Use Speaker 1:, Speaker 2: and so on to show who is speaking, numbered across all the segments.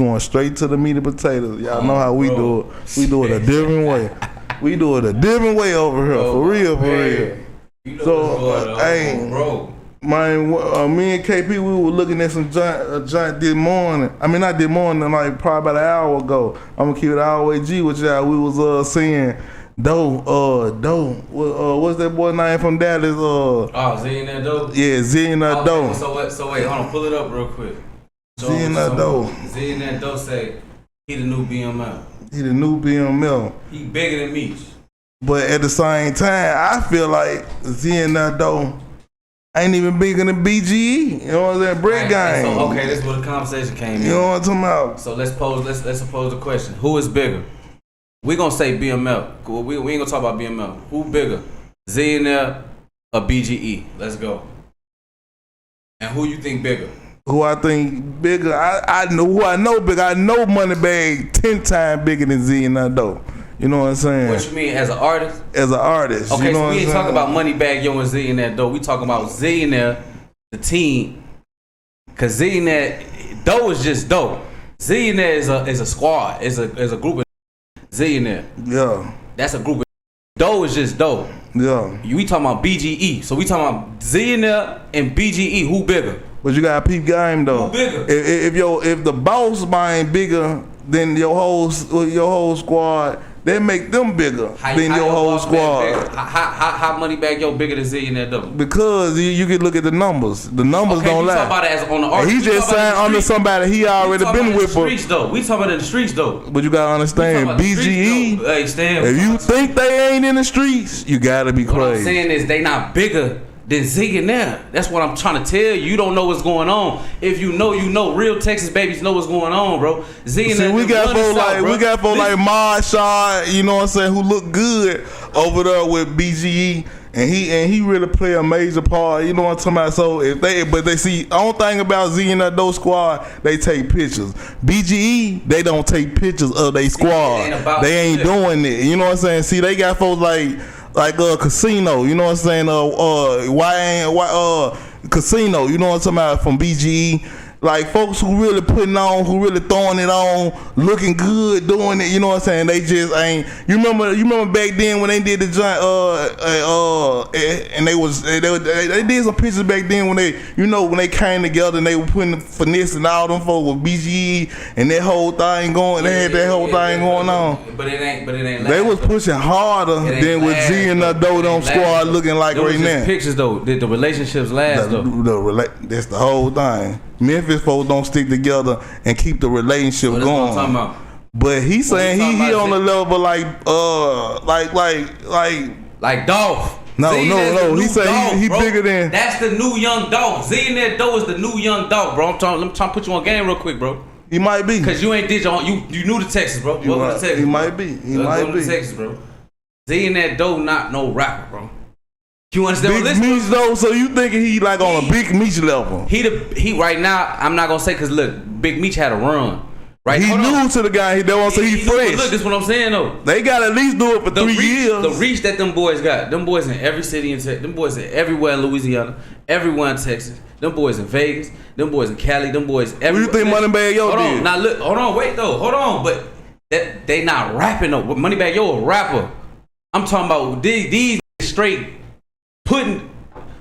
Speaker 1: going straight to the meat and potatoes. Y'all know how we do it. We do it a different way. We do it a different way over here, for real.
Speaker 2: You know
Speaker 1: So, hey,
Speaker 2: bro.
Speaker 1: Man, me and KP, we were looking at some giant this morning. I mean, not this morning, like probably about an hour ago. I'm gonna keep it all the way G with y'all. We was seeing Doe. What's that boy name from Dallas?
Speaker 2: Zillionaire Doe?
Speaker 1: Yeah, Zillionaire Doe.
Speaker 2: So wait, hold on, pull it up real quick.
Speaker 1: Zillionaire Doe.
Speaker 2: Zillionaire Doe say he the new BML.
Speaker 1: He the new BML.
Speaker 2: He bigger than Meech.
Speaker 1: But at the same time, I feel like Zillionaire Doe ain't even bigger than BGE. You know what I'm saying? Brick game.
Speaker 2: So, okay, that's where the conversation came in.
Speaker 1: You know what I'm talking about?
Speaker 2: So let's pose the question. Who is bigger? We gonna say BML. We ain't gonna talk about BML. Who bigger? Zillionaire or BGE? Let's go. And who you think bigger?
Speaker 1: Who I think bigger? I know who I know bigger. I know Moneybag 10 times bigger than Zillionaire Doe. You know what I'm saying?
Speaker 2: What you mean, as an artist?
Speaker 1: As an artist.
Speaker 2: Okay,
Speaker 1: you know
Speaker 2: so
Speaker 1: what
Speaker 2: we ain't
Speaker 1: I'm
Speaker 2: talking about Moneybag Yo and Zillionaire Doe. We talking about Zillionaire, the team. Cause Zillionaire Doe is just Doe. Zillionaire is a squad. Is a group of Zillionaire.
Speaker 1: Yeah.
Speaker 2: That's a group of Doe is just Doe.
Speaker 1: Yeah.
Speaker 2: We talking about BGE. So we talking about Zillionaire and BGE. Who bigger?
Speaker 1: But you got a peep game though.
Speaker 2: Who bigger?
Speaker 1: If the boss mind bigger than your whole squad, they make them bigger than your whole squad.
Speaker 2: How Moneybag Yo bigger than Zillionaire Doe?
Speaker 1: Because you can look at the numbers. The numbers don't lie.
Speaker 2: Talk about it as on the artist.
Speaker 1: He just signed under somebody he already been with.
Speaker 2: Streets though. We talking about in the streets though.
Speaker 1: But you gotta understand, BGE.
Speaker 2: Hey, Stan.
Speaker 1: If you think they ain't in the streets, you gotta be crazy.
Speaker 2: What I'm saying is they not bigger than Zillionaire. That's what I'm trying to tell you. You don't know what's going on. If you know, you know. Real Texas babies know what's going on, bro. Zillionaire.
Speaker 1: See, we got folks like Mod Shad, you know what I'm saying, who look good over there with BGE, and he really play a major part. You know what I'm talking about. So they see, only thing about Zillionaire Doe squad, they take pictures. BGE, they don't take pictures of their squad. They ain't doing it. You know what I'm saying. See, they got folks like Casino, you know what I'm saying? Casino, you know what I'm talking about, from BGE. Like folks who really putting on, who really throwing it on, looking good, doing it. You know what I'm saying? They just ain't. You remember back then when they did the joint, and they did some pictures back then when they came together and they were putting the finesse and all them folks with BGE and that whole thing going. They had that whole thing going on.
Speaker 2: But it ain't.
Speaker 1: They was pushing harder than with Zillionaire Doe them squad looking like right now.
Speaker 2: Pictures though. Did the relationships last though?
Speaker 1: That's the whole thing. Memphis folks don't stick together and keep the relationship going.
Speaker 2: What I'm talking about.
Speaker 1: But he's saying he on the level like
Speaker 2: Dolph.
Speaker 1: No. He said he bigger than.
Speaker 2: That's the new young Dolph. Zillionaire Doe is the new young Dolph, bro. I'm trying to put you on game real quick, bro.
Speaker 1: He might be.
Speaker 2: Cause you ain't did your you new to Texas, bro. Welcome to Texas.
Speaker 1: He might be. He might be.
Speaker 2: Texas, bro. Zillionaire Doe not no rapper, bro. You understand?
Speaker 1: Big Meech though, so you thinking he like on a Big Meech level?
Speaker 2: He right now. I'm not gonna say because look, Big Meech had a run. Right,
Speaker 1: he new to the guy. He don't want to say he fresh.
Speaker 2: Look, this is what I'm saying though.
Speaker 1: They gotta at least do it for 3 years.
Speaker 2: The reach that them boys got. Them boys in every city in Texas. Them boys in everywhere in Louisiana. Everywhere in Texas. Them boys in Vegas. Them boys in Cali. Them boys everywhere.
Speaker 1: What do you think Moneybag Yo did?
Speaker 2: Now look, hold on, wait though, hold on. But they not rapping though. Moneybag Yo a rapper. I'm talking about these straight putting.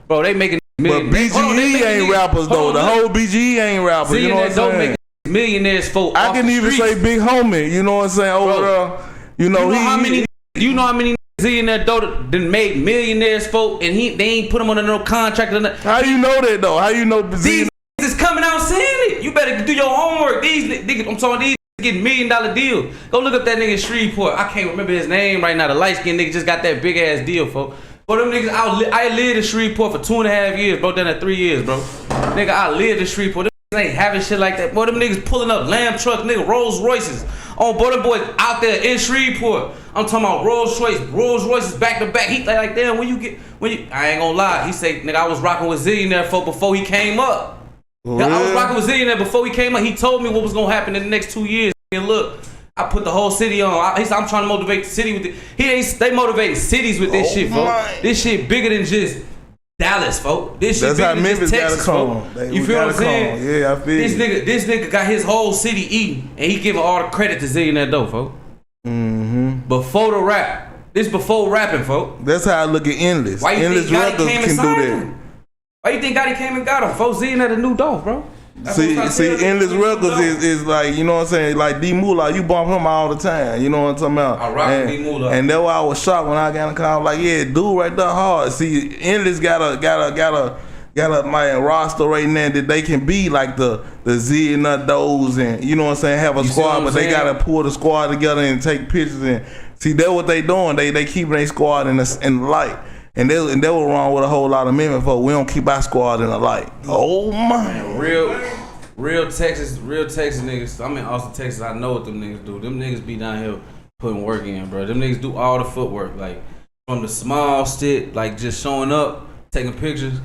Speaker 2: Bro, they making million.
Speaker 1: But BGE ain't rappers though. The whole BGE ain't rappers. You know what I'm saying?
Speaker 2: Make millionaires folk.
Speaker 1: I can even say Big Homie. You know what I'm saying? Over there, you know
Speaker 2: how many Zillionaire Doe done made millionaires folk, and they ain't put them under no contract.
Speaker 1: How you know that though? How you know
Speaker 2: these is coming out saying it? You better do your homework. These niggas, I'm talking these getting $1 million deal. Go look up that nigga in Shreveport. I can't remember his name right now. The light skinned nigga just got that big ass deal, folks. But them niggas, I lived in Shreveport for 2.5 years, bro. Done that 3 years, bro. Nigga, I lived in Shreveport. Them niggas ain't having shit like that. Boy, them niggas pulling up lamb trucks, nigga, Rolls Royces. Oh, boy, them boys out there in Shreveport. I'm talking about Rolls Royces back to back. He like, damn, I ain't gonna lie. He say, nigga, I was rocking with Zillionaire folk before he came up.
Speaker 1: Really?
Speaker 2: I was rocking with Zillionaire before he came up. He told me what was gonna happen in the next 2 years. And look, I put the whole city on. He said, I'm trying to motivate the city with it. They motivate cities with this shit, bro. This shit bigger than just Dallas, folks. This shit
Speaker 1: That's how
Speaker 2: bigger than
Speaker 1: Memphis
Speaker 2: just Texas,
Speaker 1: gotta come.
Speaker 2: folks. You feel what I'm saying?
Speaker 1: Yeah, I feel
Speaker 2: this nigga got his whole city eating, and he giving all the credit to Zillionaire though, folks. Before the rap, this before rapping, folks.
Speaker 1: That's how I look at Endless.
Speaker 2: Why you
Speaker 1: Endless
Speaker 2: think Gotti
Speaker 1: Records
Speaker 2: came and
Speaker 1: can do
Speaker 2: signed
Speaker 1: that.
Speaker 2: him? Why you think Gotti came and got him? Folks, Zillionaire the new dope, bro.
Speaker 1: See, Endless Records is like, you know what I'm saying, like D Moolah, you bump him all the time, you know what I'm talking about?
Speaker 2: I rock D Moolah.
Speaker 1: And that's why I was shocked when I got in the car. I was like, yeah, dude right there hard. See, Endless got a my roster right now that they can be like the Zillionaire Does, and you know what I'm saying, have a squad, but they gotta pull the squad together and take pictures, and see, that's what they doing. They keeping their squad in the light. And that was wrong with a whole lot of men, folks. We don't keep our squad in the light. Oh my!
Speaker 2: Real Texas niggas. I'm in Austin, Texas. I know what them niggas do. Them niggas be down here putting work in, bro. Them niggas do all the footwork, like from the small shit, like just showing up, taking pictures,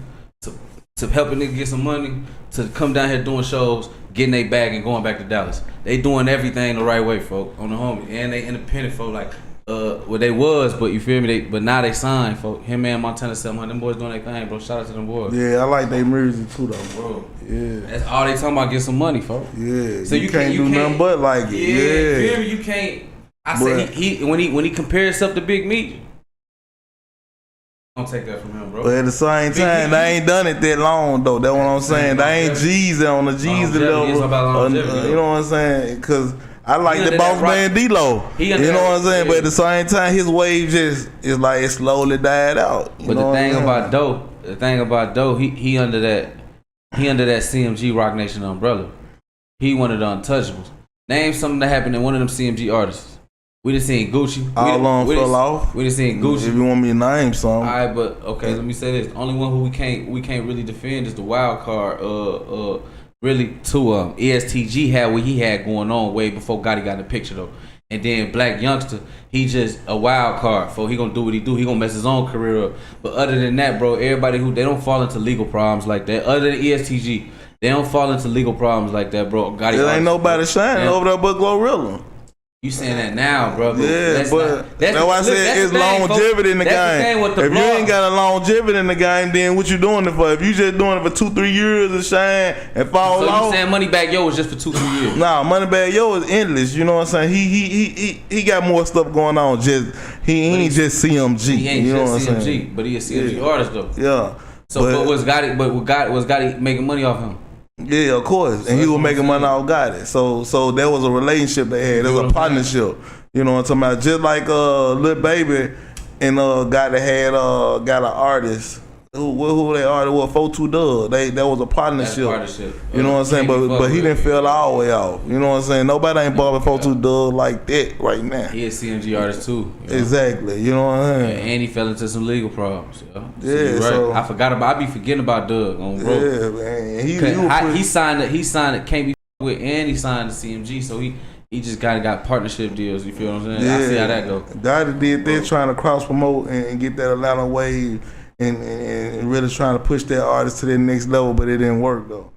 Speaker 2: to helping niggas get some money, to come down here doing shows, getting their bag and going back to Dallas. They doing everything the right way, folks. On the homie, and they independent, folks. Like. Well, they was, but you feel me? But now they signed, folks. Him and Montana 700, them boys doing their thing, bro. Shout out to them boys.
Speaker 1: Yeah, I like their music too, though, bro. Yeah,
Speaker 2: that's all they talking about. Get some money, folks.
Speaker 1: Yeah,
Speaker 2: so
Speaker 1: you can't do nothing but like it. Yeah,
Speaker 2: you feel me? You can't. I say he when he compares himself to Big Meech, don't take that from him, bro.
Speaker 1: But at the same time, they ain't done it that long though. That's what I'm saying. They ain't Jeezy on the Jeezy level. You know what I'm saying? Because I like the boss man D-Lo. You know what I'm saying? But at the same time, his wave just is like it slowly died out.
Speaker 2: But the thing about Doe, he under that CMG Rock Nation umbrella. He one of the untouchables. Name something that happened to one of them CMG artists. We just seen Gucci.
Speaker 1: All on fell off.
Speaker 2: We just seen Gucci.
Speaker 1: If you want me to name something.
Speaker 2: Alright, but okay, let me say this. The only one who we can't really defend is the wild card. Really, to ESTG had what he had going on way before Gotti got in the picture though. And then Black Youngster, he just a wild card. For he gonna do what he do. He gonna mess his own career up. But other than that, bro, everybody they don't fall into legal problems like that. Other than ESTG, they don't fall into legal problems like that, bro. Gotti,
Speaker 1: there ain't nobody shining over there but Glorilla.
Speaker 2: You saying that now, bro?
Speaker 1: Yeah, that's why I said it's longevity in the game. If you ain't got a longevity in the game, then what you doing it for? If you just doing it for 2-3 years and shine and fall off.
Speaker 2: So you saying Moneybagg Yo was just for 2-3 years?
Speaker 1: Nah, Moneybagg Yo is endless. You know what I'm saying? He got more stuff going on. He ain't just CMG.
Speaker 2: He ain't
Speaker 1: you know
Speaker 2: just
Speaker 1: what I'm
Speaker 2: CMG,
Speaker 1: saying?
Speaker 2: but he a CMG artist though.
Speaker 1: Yeah.
Speaker 2: So but was Gotti making money off him?
Speaker 1: Yeah, of course. And he was making money off Gotti. So there was a relationship they had. There was a partnership. You know what I'm talking about? Just like Lil Baby and Gotti had got an artist. Who they are? 42 Dub. That was a partnership. You know what I'm saying? But he didn't feel all the way off. You know what I'm saying? Nobody ain't bumping 42 Dub like that right now.
Speaker 2: He a CMG artist too.
Speaker 1: You know? Exactly. You know what I'm saying?
Speaker 2: And he fell into some legal problems.
Speaker 1: Yeah. Right.
Speaker 2: So I be forgetting about Doug on road.
Speaker 1: Yeah, man.
Speaker 2: He signed it. Can't be with, and he signed the CMG. So he just got partnership deals. You feel what I'm saying?
Speaker 1: Yeah.
Speaker 2: I see how that go.
Speaker 1: Gotti did that, trying to cross promote and get that Atlanta wave. And really trying to push that artist to their next level, but it didn't work though.